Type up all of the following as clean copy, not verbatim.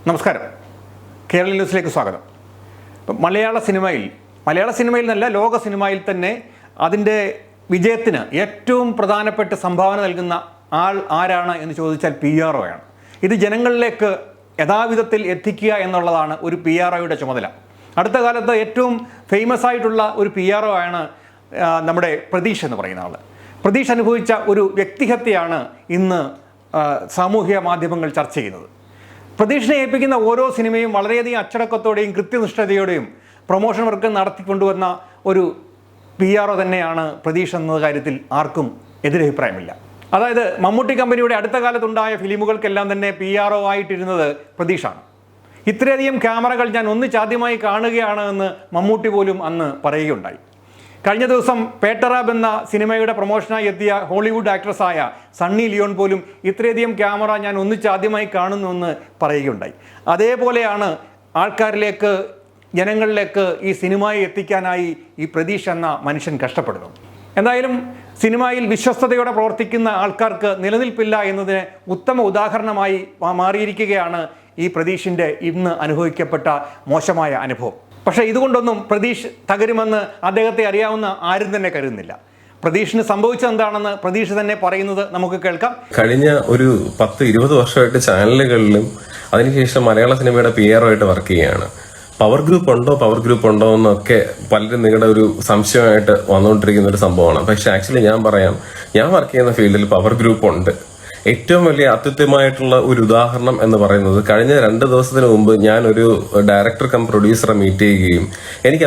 നമസ്കാരം. കേരള ന്യൂസിലേക്ക് സ്വാഗതം. മലയാള സിനിമയിൽ നിന്നല്ല, ലോക സിനിമയിൽ തന്നെ അതിൻ്റെ വിജയത്തിന് ഏറ്റവും പ്രധാനപ്പെട്ട സംഭാവന നൽകുന്ന ആൾ ആരാണ് എന്ന് ചോദിച്ചാൽ PRO ആണ്. ഇത് ജനങ്ങളിലേക്ക് യഥാവിധത്തിൽ എത്തിക്കുക എന്നുള്ളതാണ് ഒരു PROയുടെ ചുമതല. അടുത്ത കാലത്ത് ഏറ്റവും ഫേമസ് ആയിട്ടുള്ള ഒരു PRO ആണ് നമ്മുടെ പ്രതീഷ് എന്ന് പറയുന്ന ആൾ. പ്രതീഷ് അനുഭവിച്ച ഒരു വ്യക്തിഹത്യയാണ് ഇന്ന് സാമൂഹിക മാധ്യമങ്ങൾ ചർച്ച ചെയ്യുന്നത്. പ്രതീഷിനെ ഏൽപ്പിക്കുന്ന ഓരോ സിനിമയും വളരെയധികം അച്ചടക്കത്തോടെയും കൃത്യനിഷ്ഠതയോടെയും പ്രൊമോഷൻ വർക്ക് നടത്തിക്കൊണ്ടുവന്ന ഒരു PRO തന്നെയാണ് പ്രതീഷ് എന്ന കാര്യത്തിൽ ആർക്കും എതിരഭിപ്രായമില്ല. അതായത് മമ്മൂട്ടി കമ്പനിയുടെ അടുത്ത കാലത്തുണ്ടായ ഫിലിമുകൾക്കെല്ലാം തന്നെ PRO ആയിട്ടിരുന്നത് പ്രതീഷാണ്. ഇത്രയധികം ക്യാമറകൾ ഞാൻ ഒന്നിച്ചാദ്യമായി കാണുകയാണ് എന്ന് മമ്മൂട്ടി പോലും അന്ന് പറയുകയുണ്ടായി. കഴിഞ്ഞ ദിവസം പേട്ടറാബ് എന്ന സിനിമയുടെ പ്രൊമോഷനായി എത്തിയ ഹോളിവുഡ് ആക്ട്രസ്സായ സണ്ണി ലിയോൺ പോലും ഇത്രയധികം ക്യാമറ ഞാൻ ഒന്നിച്ചാദ്യമായി കാണുന്നുവെന്ന് പറയുകയുണ്ടായി. അതേപോലെയാണ് ആൾക്കാരിലേക്ക്, ജനങ്ങളിലേക്ക് ഈ സിനിമയെ എത്തിക്കാനായി ഈ പ്രതീഷ് എന്ന മനുഷ്യൻ കഷ്ടപ്പെടുന്നു. എന്തായാലും സിനിമയിൽ വിശ്വസ്തയോടെ പ്രവർത്തിക്കുന്ന ആൾക്കാർക്ക് നിലനിൽപ്പില്ല എന്നതിന് ഉത്തമ ഉദാഹരണമായി മാറിയിരിക്കുകയാണ് ഈ പ്രതീഷിൻ്റെ ഇന്ന് അനുഭവിക്കപ്പെട്ട മോശമായ അനുഭവം. പക്ഷേ ഇതുകൊണ്ടൊന്നും പ്രതീഷ് തകരുമെന്ന് അദ്ദേഹത്തെ അറിയാവുന്ന ആരും തന്നെ കരുതുന്നില്ല. പ്രതീഷിന് സംഭവിച്ചത് എന്താണെന്ന് പ്രതീഷ് തന്നെ പറയുന്നത് നമുക്ക് കേൾക്കാം. കഴിഞ്ഞ ഒരു 10-20 വർഷമായിട്ട് ചാനലുകളിലും അതിനുശേഷം മലയാള സിനിമയുടെ PRO ആയിട്ട് വർക്ക് ചെയ്യുകയാണ്. പവർ ഗ്രൂപ്പ് ഉണ്ടോ എന്നൊക്കെ പലരും നിങ്ങളുടെ ഒരു സംശയമായിട്ട് വന്നുകൊണ്ടിരിക്കുന്ന ഒരു സംഭവമാണ്. പക്ഷെ ആക്ച്വലി ഞാൻ വർക്ക് ചെയ്യുന്ന ഫീൽഡിൽ പവർ ഗ്രൂപ്പ് ഉണ്ട്. ഏറ്റവും വലിയ അത്യുത്തമമായിട്ടുള്ള ഒരു ഉദാഹരണം എന്ന് പറയുന്നത്, കഴിഞ്ഞ 2 ദിവസത്തിന് മുമ്പ് ഞാൻ ഒരു ഡയറക്ടർ കം പ്രൊഡ്യൂസറെ മീറ്റ് ചെയ്യുകയും എനിക്ക്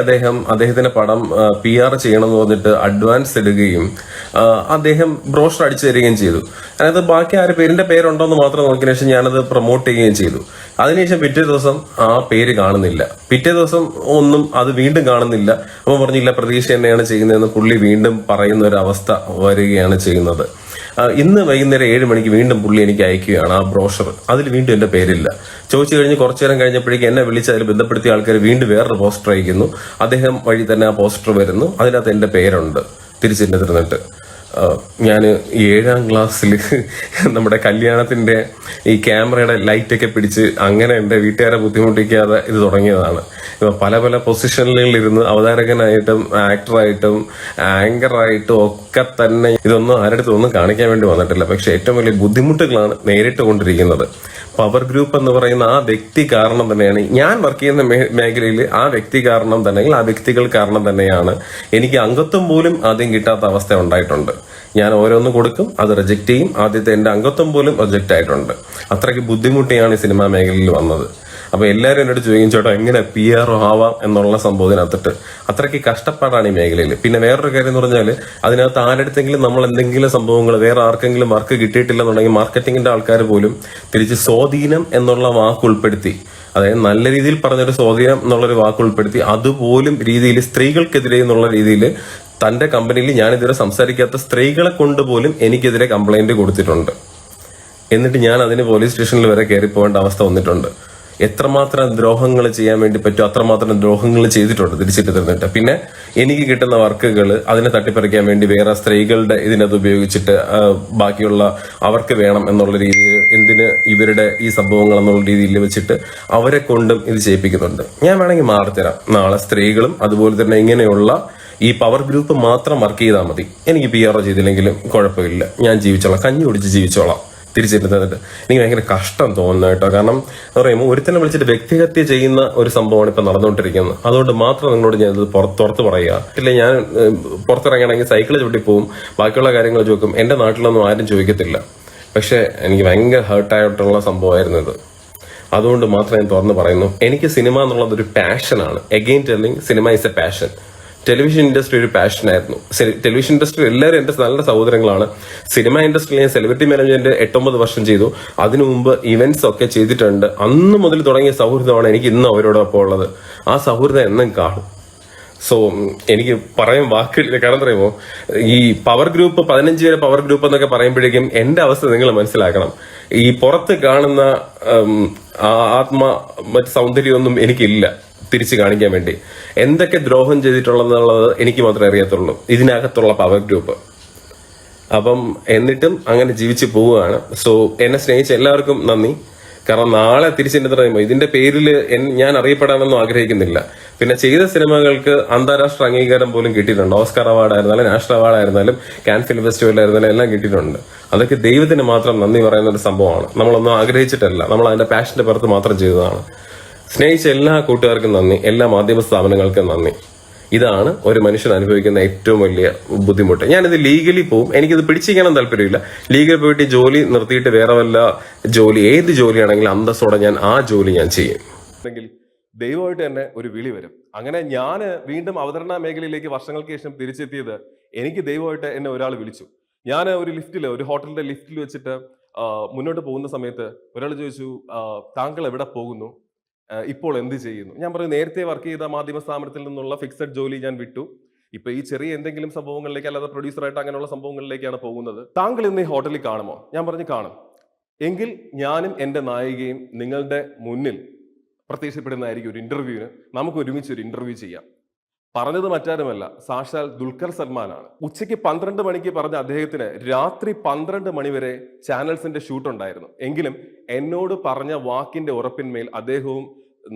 അദ്ദേഹത്തിന്റെ പടം PR ചെയ്യണമെന്ന് പറഞ്ഞിട്ട് അഡ്വാൻസ് ഇടുകയും അദ്ദേഹം ബ്രോഷർ അടിച്ചു തരികയും ചെയ്തു. അതായത് ബാക്കി ആര് പേരിന്റെ പേരുണ്ടോന്ന് മാത്രം നോക്കിയതിനു ശേഷം ഞാനത് പ്രൊമോട്ട് ചെയ്യുകയും ചെയ്തു. അതിനുശേഷം പിറ്റേ ദിവസം ആ പേര് കാണുന്നില്ല. പിറ്റേ ദിവസം അത് വീണ്ടും കാണുന്നില്ല. അപ്പൊ പറഞ്ഞില്ല പ്രതീക്ഷ തന്നെയാണ് ചെയ്യുന്നതെന്ന് പുള്ളി വീണ്ടും പറയുന്ന ഒരു അവസ്ഥ വരികയാണ് ചെയ്യുന്നത്. ഇന്ന് വൈകുന്നേരം 7 മണിക്ക് വീണ്ടും പുള്ളി എനിക്ക് അയക്കുകയാണ് ആ ബ്രോഷർ. അതിൽ വീണ്ടും എന്റെ പേരില്ല. ചോദിച്ചു കഴിഞ്ഞ് കുറച്ചു നേരം കഴിഞ്ഞപ്പോഴേക്കും എന്നെ വിളിച്ച് അതിൽ ബന്ധപ്പെടുത്തിയ ആൾക്കാർ വീണ്ടും വേറൊരു പോസ്റ്റർ അയക്കുന്നു. അദ്ദേഹം വഴി തന്നെ ആ പോസ്റ്റർ വരുന്നു. അതിനകത്ത് എന്റെ പേരുണ്ട് തിരിച്ചിരുന്നിട്ട്. ഞാൻ 7ാം ക്ലാസ്സിൽ നമ്മുടെ കല്യാണത്തിന്റെ ഈ ക്യാമറയുടെ ലൈറ്റൊക്കെ പിടിച്ച് അങ്ങനെ എന്റെ വീട്ടുകാരെ ബുദ്ധിമുട്ടിക്കാതെ ഇത് തുടങ്ങിയതാണ്. ഇപ്പൊ പല പൊസിഷനിലിരുന്ന് അവതാരകനായിട്ടും ആക്ടറായിട്ടും ആങ്കറായിട്ടും ഒക്കെ തന്നെ ഇതൊന്നും ആരുടെടുത്തൊന്നും കാണിക്കാൻ വേണ്ടി വന്നിട്ടില്ല. പക്ഷെ ഏറ്റവും വലിയ ബുദ്ധിമുട്ടുകളാണ് നേരിട്ട് കൊണ്ടിരിക്കുന്നത്. പവർ ഗ്രൂപ്പ് എന്ന് പറയുന്ന ആ വ്യക്തി കാരണം തന്നെയാണ്, ഞാൻ വർക്ക് ചെയ്യുന്ന മേഖലയിൽ ആ വ്യക്തി കാരണം തന്നെ, ആ വ്യക്തികൾ കാരണം തന്നെയാണ് എനിക്ക് അംഗത്വം പോലും ആദ്യം കിട്ടാത്ത അവസ്ഥ ഉണ്ടായിട്ടുണ്ട്. ഞാൻ ഓരോന്ന് കൊടുക്കും, അത് റിജക്ട് ചെയ്യും. ആദ്യത്തെ എന്റെ അംഗത്വം പോലും റിജക്ട് ആയിട്ടുണ്ട്. അത്രയ്ക്ക് ബുദ്ധിമുട്ടിയാണ് ഈ സിനിമാ മേഖലയിൽ വന്നത്. അപ്പൊ എല്ലാവരും എന്നോട് ചോദിക്കും, ചേട്ടാ എങ്ങനെ PRO ആവാം എന്നുള്ള സംഭവത്തിനകത്തിട്ട് അത്രയ്ക്ക് കഷ്ടപ്പാടാണ് ഈ മേഖലയിൽ. പിന്നെ വേറൊരു കാര്യം എന്ന് പറഞ്ഞാൽ, അതിനകത്ത് ആരെടുത്തെങ്കിലും നമ്മൾ എന്തെങ്കിലും സംഭവങ്ങൾ വേറെ ആർക്കെങ്കിലും വർക്ക് കിട്ടിയിട്ടില്ലെന്നുണ്ടെങ്കിൽ മാർക്കറ്റിംഗിന്റെ ആൾക്കാർ പോലും തിരിച്ച് സ്വാധീനം എന്നുള്ള വാക്ക് ഉൾപ്പെടുത്തി, അതായത് നല്ല രീതിയിൽ പറഞ്ഞൊരു സ്വാധീനം എന്നുള്ളൊരു വാക്ക് ഉൾപ്പെടുത്തി അതുപോലും രീതിയിൽ സ്ത്രീകൾക്കെതിരെ എന്നുള്ള രീതിയിൽ തന്റെ കമ്പനിയിൽ ഞാനിതുവരെ സംസാരിക്കാത്ത സ്ത്രീകളെ കൊണ്ടുപോലും എനിക്കെതിരെ കംപ്ലൈന്റ് കൊടുത്തിട്ടുണ്ട്. എന്നിട്ട് ഞാൻ അതിന് പോലീസ് സ്റ്റേഷനിൽ വരെ കയറി പോകേണ്ട അവസ്ഥ വന്നിട്ടുണ്ട്. എത്രമാത്രം ദ്രോഹങ്ങൾ ചെയ്യാൻ വേണ്ടി പറ്റും അത്രമാത്രം ദ്രോഹങ്ങൾ ചെയ്തിട്ടുണ്ട് തിരിച്ചിട്ട് തന്നിട്ട്. പിന്നെ എനിക്ക് കിട്ടുന്ന വർക്കുകൾ അതിനെ തട്ടിപ്പറിക്കാൻ വേണ്ടി വേറെ സ്ത്രീകളുടെ ഇതിനകത്ത് ഉപയോഗിച്ചിട്ട് ബാക്കിയുള്ള അവർക്ക് വേണം എന്നുള്ള രീതിയിൽ, എന്തിന് ഇവരുടെ ഈ സംഭവങ്ങൾ എന്നുള്ള രീതിയിൽ വെച്ചിട്ട് അവരെ കൊണ്ടും ഇത് ചെയ്യിപ്പിക്കുന്നുണ്ട്. ഞാൻ വേണമെങ്കിൽ മാറിത്തരാം. നാളെ സ്ത്രീകളും അതുപോലെ തന്നെ ഇങ്ങനെയുള്ള ഈ പവർ ഗ്രൂപ്പ് മാത്രം വർക്ക് ചെയ്താൽ മതി. എനിക്ക് PRO ചെയ്തില്ലെങ്കിലും കുഴപ്പമില്ല, ഞാൻ ജീവിച്ചോളാം, കഞ്ഞി കുടിച്ച് ജീവിച്ചോളാം. തിരിച്ചിട്ട് തന്നിട്ട് എനിക്ക് ഭയങ്കര കഷ്ടം തോന്നുന്നു കേട്ടോ. കാരണം എന്ന് പറയുമ്പോൾ ഒരുത്തനെ വിളിച്ചിട്ട് വ്യക്തിഹത്യ ചെയ്യുന്ന ഒരു സംഭവമാണ് ഇപ്പൊ നടന്നുകൊണ്ടിരിക്കുന്നത്. അതുകൊണ്ട് മാത്രം നിങ്ങളോട് ഞാൻ ഇത് പുറത്ത് പറയുക. ഇല്ല, ഞാൻ പുറത്തിറങ്ങണമെങ്കിൽ സൈക്കിൾ ചവിട്ടി പോവും, ബാക്കിയുള്ള കാര്യങ്ങൾ ചോദിക്കും. എന്റെ നാട്ടിലൊന്നും ആരും ചോദിക്കത്തില്ല. പക്ഷെ എനിക്ക് ഭയങ്കര ഹേർട്ടായിട്ടുള്ള സംഭവമായിരുന്നു ഇത്. അതുകൊണ്ട് മാത്രം ഞാൻ തുറന്ന് പറയുന്നു, എനിക്ക് സിനിമ എന്നുള്ളത് ഒരു പാഷനാണ്. Again telling, cinema is a passion. Television industry ഒരു പാഷനായിരുന്നു. ടെലിവിഷൻ ഇൻഡസ്ട്രി എല്ലാവരും എന്റെ നല്ല സഹോദരങ്ങളാണ്. സിനിമ ഇൻഡസ്ട്രിയിൽ ഞാൻ സെലിബ്രിറ്റി മാനേജ്മെന്റ് 8-9 വർഷം ചെയ്തു. അതിനു മുമ്പ് ഇവന്റ്സ് ഒക്കെ ചെയ്തിട്ടുണ്ട്. അന്ന് മുതൽ തുടങ്ങിയ സൗഹൃദമാണ് എനിക്ക് ഇന്ന് അവരോടൊപ്പം ഉള്ളത്. ആ സൗഹൃദം എന്നും കാണും. സോ എനിക്ക് പറയാൻ വാക്കില്ല. കാരണം പറയുമോ, ഈ പവർ ഗ്രൂപ്പ് 15 വരെ പവർ ഗ്രൂപ്പ് എന്നൊക്കെ പറയുമ്പോഴേക്കും എന്റെ അവസ്ഥ നിങ്ങൾ മനസ്സിലാക്കണം. ഈ പുറത്ത് കാണുന്ന മറ്റ് സൗന്ദര്യമൊന്നും എനിക്കില്ല തിരിച്ചു കാണിക്കാൻ വേണ്ടി. എന്തൊക്കെ ദ്രോഹം ചെയ്തിട്ടുള്ളതെന്നുള്ളത് എനിക്ക് മാത്രമേ അറിയത്തുള്ളൂ ഇതിനകത്തുള്ള പവർ ഗ്രൂപ്പ്. അപ്പം എന്നിട്ടും അങ്ങനെ ജീവിച്ചു പോവുകയാണ്. സോ എന്നെ സ്നേഹിച്ച എല്ലാവർക്കും നന്ദി. കാരണം നാളെ തിരിച്ചെന്നെ പറയുമ്പോൾ ഇതിന്റെ പേരിൽ ഞാൻ അറിയപ്പെടാനൊന്നും ആഗ്രഹിക്കുന്നില്ല. പിന്നെ ചെയ്ത സിനിമകൾക്ക് അന്താരാഷ്ട്ര അംഗീകാരം പോലും കിട്ടിയിട്ടുണ്ട്. ഓസ്കാർ അവാർഡ് ആയിരുന്നാലും നാഷണൽ അവാർഡ് ആയിരുന്നാലും കാൻ ഫിലിം ഫെസ്റ്റിവൽ ആയിരുന്നാലും എല്ലാം കിട്ടിയിട്ടുണ്ട്. അതൊക്കെ ദൈവത്തിന് മാത്രം നന്ദി പറയുന്ന ഒരു സംഭവമാണ്. നമ്മളൊന്നും ആഗ്രഹിച്ചിട്ടല്ല, നമ്മൾ അതിന്റെ പാഷന്റെ പുറത്ത് മാത്രം ചെയ്തതാണ്. സ്നേഹിച്ച എല്ലാ കൂട്ടുകാർക്കും നന്ദി, എല്ലാ മാധ്യമ സ്ഥാപനങ്ങൾക്കും നന്ദി. ഇതാണ് ഒരു മനുഷ്യൻ അനുഭവിക്കുന്ന ഏറ്റവും വലിയ ബുദ്ധിമുട്ട്. ഞാനിത് ലീഗലി പോവും, എനിക്കിത് പിടിച്ചിരിക്കണം താല്പര്യമില്ല. ലീഗൽ പോയിട്ട് ജോലി നിർത്തിയിട്ട് വേറെ വല്ല ജോലി, ഏത് ജോലിയാണെങ്കിലും അന്തസ്സോടെ ഞാൻ ആ ജോലി ഞാൻ ചെയ്യും. അല്ലെങ്കിൽ ദൈവമായിട്ട് തന്നെ ഒരു വിളി വരും. അങ്ങനെ ഞാൻ വീണ്ടും അവതരണ മേഖലയിലേക്ക് വർഷങ്ങൾക്ക് ശേഷം തിരിച്ചെത്തിയത് എനിക്ക് ദൈവമായിട്ട് എന്നെ ഒരാൾ വിളിച്ചു. ഞാൻ ഒരു ഹോട്ടലിന്റെ ലിഫ്റ്റിൽ വെച്ചിട്ട് മുന്നോട്ട് പോകുന്ന സമയത്ത് ഒരാൾ ചോദിച്ചു, താങ്കൾ എവിടെ പോകുന്നു, ഇപ്പോൾ എന്ത് ചെയ്യുന്നു? ഞാൻ പറഞ്ഞു, നേരത്തെ വർക്ക് ചെയ്ത മാധ്യമ സ്ഥാപനത്തിൽ നിന്നുള്ള ഫിക്സഡ് ജോലി ഞാൻ വിട്ടു. ഇപ്പൊ ഈ ചെറിയ എന്തെങ്കിലും സംഭവങ്ങളിലേക്ക്, അല്ലാതെ പ്രൊഡ്യൂസറായിട്ട് അങ്ങനെയുള്ള സംഭവങ്ങളിലേക്കാണ് പോകുന്നത്. താങ്കൾ ഇന്ന് ഈ ഹോട്ടലിൽ കാണുമോ? ഞാൻ പറഞ്ഞു, കാണും. എങ്കിൽ ഞാനും എന്റെ നായികയും നിങ്ങളുടെ മുന്നിൽ പ്രത്യക്ഷപ്പെടുന്നതായിരിക്കും ഒരു ഇന്റർവ്യൂവിന്. നമുക്ക് ഒരുമിച്ച് ഒരു ഇന്റർവ്യൂ ചെയ്യാം. പറഞ്ഞത് മറ്റാരുമല്ല, സാക്ഷാൽ ദുൽഖർ സൽമാനാണ്. ഉച്ചയ്ക്ക് 12 മണിക്ക് പറഞ്ഞ അദ്ദേഹത്തിന് രാത്രി 12 മണി വരെ ചാനൽസിന്റെ ഷൂട്ട് ഉണ്ടായിരുന്നു. എങ്കിലും എന്നോട് പറഞ്ഞ വാക്കിന്റെ ഉറപ്പിന്മേൽ അദ്ദേഹവും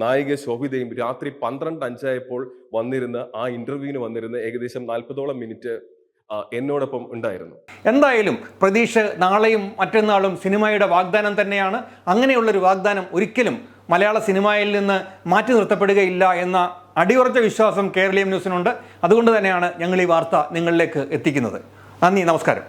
നായിക ശോഭിതയും രാത്രി 12:05 വന്നിരുന്ന് ആ ഇന്റർവ്യൂവിന് വന്നിരുന്ന് ഏകദേശം 40ഓളം മിനിറ്റ് എന്നോടൊപ്പം ഉണ്ടായിരുന്നു. എന്തായാലും പ്രതീക്ഷ നാളെയും മറ്റന്നാളും സിനിമയുടെ വാഗ്ദാനം തന്നെയാണ്. അങ്ങനെയുള്ളൊരു വാഗ്ദാനം ഒരിക്കലും മലയാള സിനിമയിൽ നിന്ന് മാറ്റി നിർത്തപ്പെടുകയില്ല എന്ന അടിയുറച്ച വിശ്വാസം കേരളീയം ന്യൂസിനുണ്ട്. അതുകൊണ്ട് തന്നെയാണ് ഞങ്ങൾ ഈ വാർത്ത നിങ്ങളിലേക്ക് എത്തിക്കുന്നത്. നന്ദി, നമസ്കാരം.